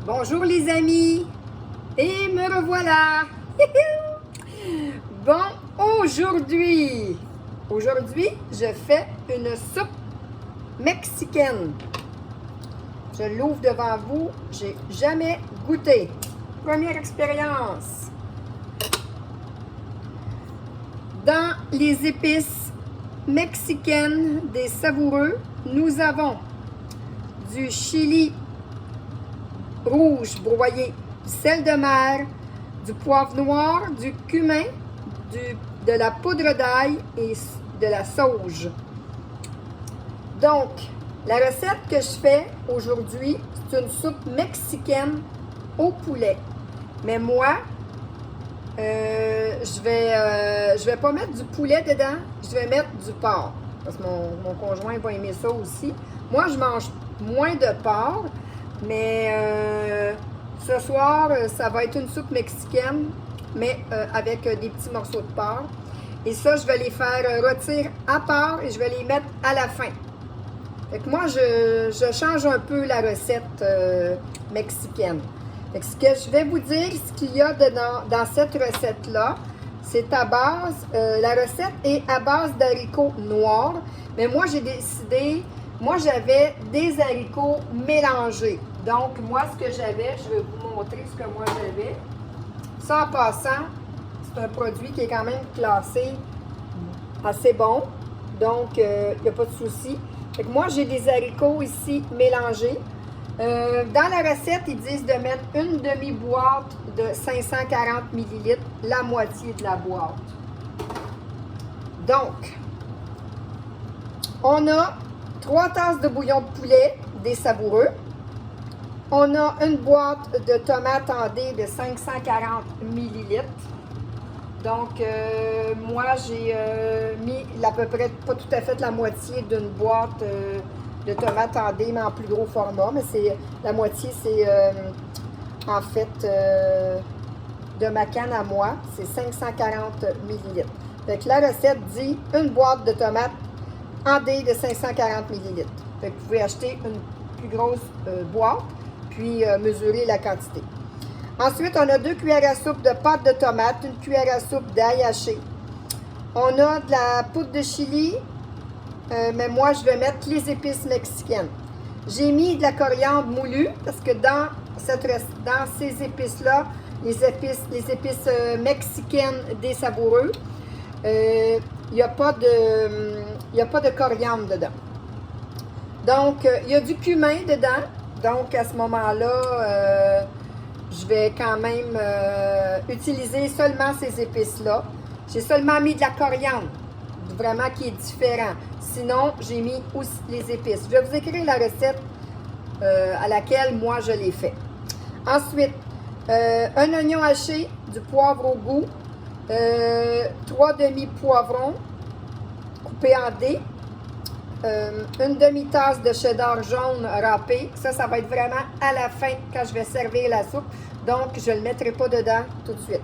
Bonjour les amis, et me revoilà. Bon, aujourd'hui, je fais une soupe mexicaine. Je l'ouvre devant vous, j'ai jamais goûté. Première expérience. Dans les épices mexicaines des savoureux, nous avons du chili rouge broyé, du sel de mer, du poivre noir, du cumin, de la poudre d'ail et de la sauge. Donc, la recette que je fais aujourd'hui, c'est une soupe mexicaine au poulet. Mais moi, je vais pas mettre du poulet dedans, je vais mettre du porc. Parce que mon conjoint va aimer ça aussi. Moi, je mange moins de porc, mais ce soir, ça va être une soupe mexicaine, mais avec des petits morceaux de porc. Et ça, je vais les faire rôtir à part et je vais les mettre à la fin. Fait que moi, je change un peu la recette mexicaine. Fait que ce que je vais vous dire, ce qu'il y a dans cette recette-là, c'est à base, la recette est à base d'haricots noirs, mais moi, j'ai décidé, moi, j'avais des haricots mélangés. Donc, moi, ce que j'avais, je vais vous montrer ce que moi j'avais. Ça, en passant, c'est un produit qui est quand même classé assez bon. Donc, il n'y a pas de souci. Fait que moi, j'ai des haricots ici mélangés. Dans la recette, ils disent de mettre une demi-boîte de 540 ml, la moitié de la boîte. Donc, on a 3 tasses de bouillon de poulet, des savoureux. On a une boîte de tomates en dés de 540 ml. Donc, moi, j'ai mis à peu près, pas tout à fait la moitié d'une boîte de tomates en dés, mais en plus gros format. Mais c'est la moitié, c'est en fait de ma canne à moi, c'est 540 ml. Fait que la recette dit une boîte de tomates en dés de 540 ml. Fait que vous pouvez acheter une plus grosse boîte, puis mesurer la quantité. Ensuite, on a 2 cuillères à soupe de pâte de tomate, une cuillère à soupe d'ail haché. On a de la poudre de chili, mais moi, je vais mettre les épices mexicaines. J'ai mis de la coriandre moulue, parce que dans ces épices-là, les épices mexicaines des savoureux, il n'y a pas de coriandre dedans. Donc, il y a du cumin dedans. Donc, à ce moment-là, je vais quand même utiliser seulement ces épices-là. J'ai seulement mis de la coriandre, vraiment qui est différent. Sinon, j'ai mis aussi les épices. Je vais vous écrire la recette à laquelle moi je l'ai fait. Ensuite, un oignon haché, du poivre au goût, 3 demi-poivrons coupés en dés, une demi-tasse de cheddar jaune râpé. Ça va être vraiment à la fin quand je vais servir la soupe. Donc, je ne le mettrai pas dedans tout de suite.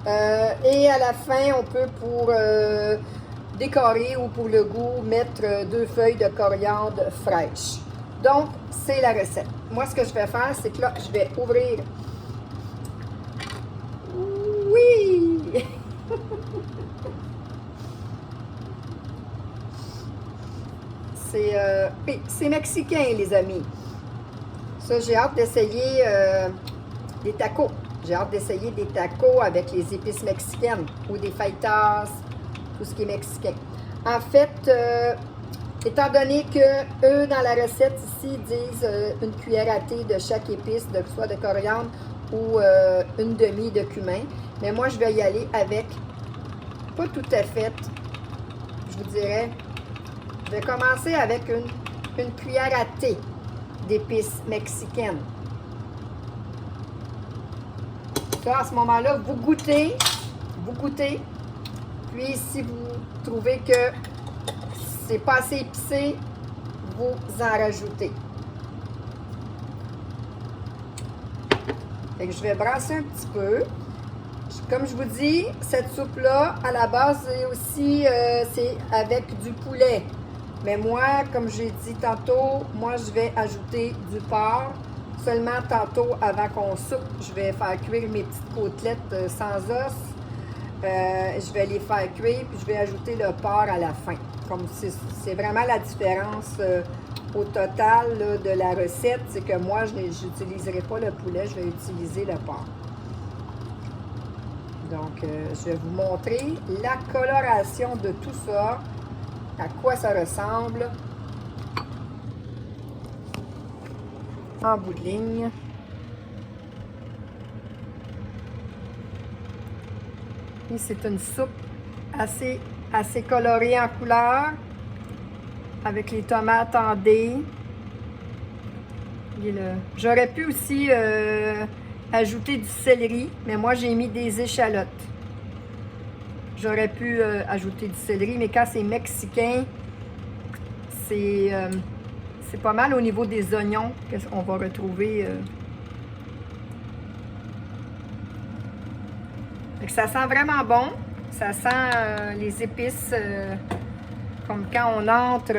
Et à la fin, on peut pour décorer ou pour le goût, mettre 2 feuilles de coriandre fraîche. Donc, c'est la recette. Moi, ce que je vais faire, c'est que là, je vais ouvrir. Oui! C'est mexicain, les amis. Ça, j'ai hâte d'essayer des tacos. J'ai hâte d'essayer des tacos avec les épices mexicaines ou des fajitas, tout ce qui est mexicain. En fait, étant donné que eux, dans la recette ici, disent une cuillère à thé de chaque épice, soit de coriandre ou une demi de cumin, mais moi, je vais y aller avec, pas tout à fait, je vous dirais, je vais commencer avec une cuillère à thé d'épices mexicaines. Ça, à ce moment-là, vous goûtez, puis si vous trouvez que c'est pas assez épicé, vous en rajoutez. Fait que je vais brasser un petit peu. Comme je vous dis, cette soupe-là, à la base, c'est aussi c'est avec du poulet. Mais moi, comme j'ai dit tantôt, moi, je vais ajouter du porc Seulement tantôt, avant qu'on soupe, je vais faire cuire mes petites côtelettes sans os. Je vais les faire cuire, puis je vais ajouter le porc à la fin. Comme c'est vraiment la différence au total là, de la recette, c'est que moi, je n'utiliserai pas le poulet, je vais utiliser le porc. Donc, je vais vous montrer la coloration de tout ça, à quoi ça ressemble. En bout de ligne. Et c'est une soupe assez colorée en couleur, avec les tomates en dés. J'aurais pu aussi ajouter du céleri, mais moi j'ai mis des échalotes. J'aurais pu ajouter du céleri, mais quand c'est mexicain, c'est pas mal au niveau des oignons qu'on va retrouver. Ça sent vraiment bon. Ça sent les épices comme quand on entre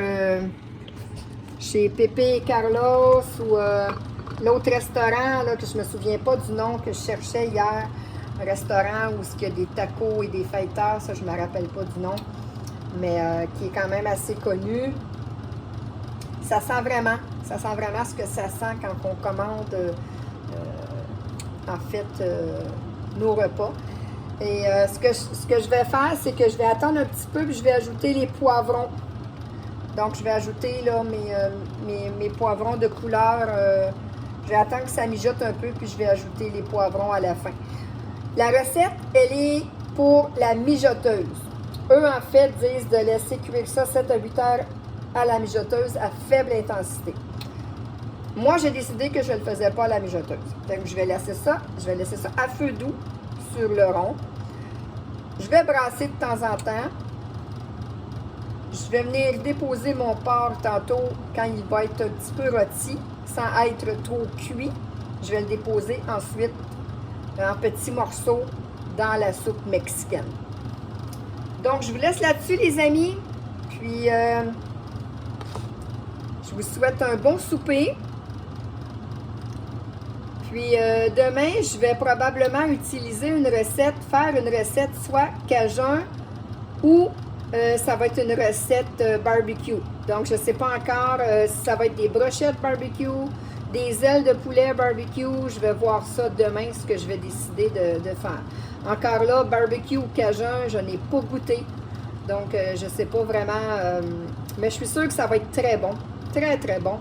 chez Pépé et Carlos ou l'autre restaurant là, que je me souviens pas du nom que je cherchais hier. Un restaurant où il y a des tacos et des fighters, ça je me rappelle pas du nom, mais qui est quand même assez connu. Ça sent vraiment ce que ça sent quand on commande en fait nos repas. Et ce que je vais faire, c'est que je vais attendre un petit peu puis je vais ajouter les poivrons. Donc, je vais ajouter là, mes poivrons de couleur. Je vais attendre que ça mijote un peu puis je vais ajouter les poivrons à la fin. La recette, elle est pour la mijoteuse. Eux, en fait, disent de laisser cuire ça 7 à 8 heures à la mijoteuse à faible intensité. Moi, j'ai décidé que je ne le faisais pas à la mijoteuse. Donc, je vais laisser ça à feu doux sur le rond. Je vais brasser de temps en temps. Je vais venir déposer mon porc tantôt quand il va être un petit peu rôti, sans être trop cuit. Je vais le déposer ensuite en petits morceaux dans la soupe mexicaine. Donc, je vous laisse là-dessus, les amis. Puis, je vous souhaite un bon souper. Puis, demain, je vais probablement utiliser une recette, faire une recette soit cajun ou ça va être une recette barbecue. Donc, je ne sais pas encore si ça va être des brochettes barbecue, des ailes de poulet barbecue. Je vais voir ça demain, ce que je vais décider de faire. Encore là, barbecue ou cajun, je n'ai pas goûté. Donc, je ne sais pas vraiment. Mais je suis sûre que ça va être très bon. Très, très bon.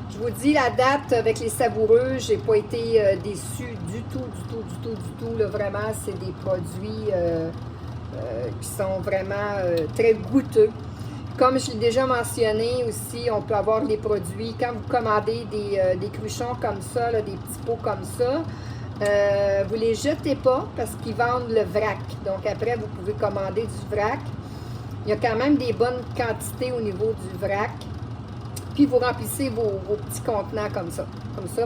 Je vous dis la date avec les savoureux. Je n'ai pas été déçue du tout. Là, vraiment, c'est des produits qui sont vraiment très goûteux. Comme je l'ai déjà mentionné aussi, on peut avoir des produits, quand vous commandez des cruchons comme ça, là, des petits pots comme ça, vous ne les jetez pas parce qu'ils vendent le vrac. Donc après, vous pouvez commander du vrac. Il y a quand même des bonnes quantités au niveau du vrac. Puis vous remplissez vos petits contenants comme ça.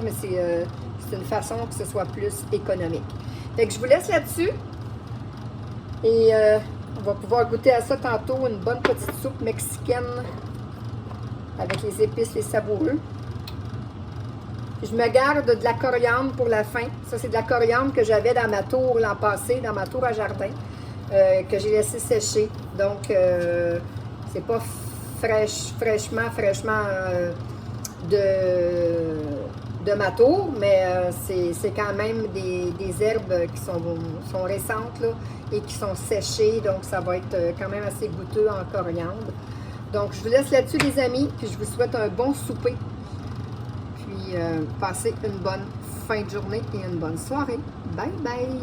Mais c'est une façon que ce soit plus économique. Fait que je vous laisse là-dessus. Et on va pouvoir goûter à ça tantôt, une bonne petite soupe mexicaine avec les épices, les savoureux. Je me garde de la coriandre pour la fin. Ça, c'est de la coriandre que j'avais dans ma tour l'an passé, dans ma tour à jardin, que j'ai laissé sécher. Donc, c'est pas fraîchement de ma tour, mais c'est quand même des herbes qui sont récentes là, et qui sont séchées, donc ça va être quand même assez goûteux en coriandre. Donc, je vous laisse là-dessus, les amis, puis je vous souhaite un bon souper. Puis, passez une bonne fin de journée et une bonne soirée. Bye bye!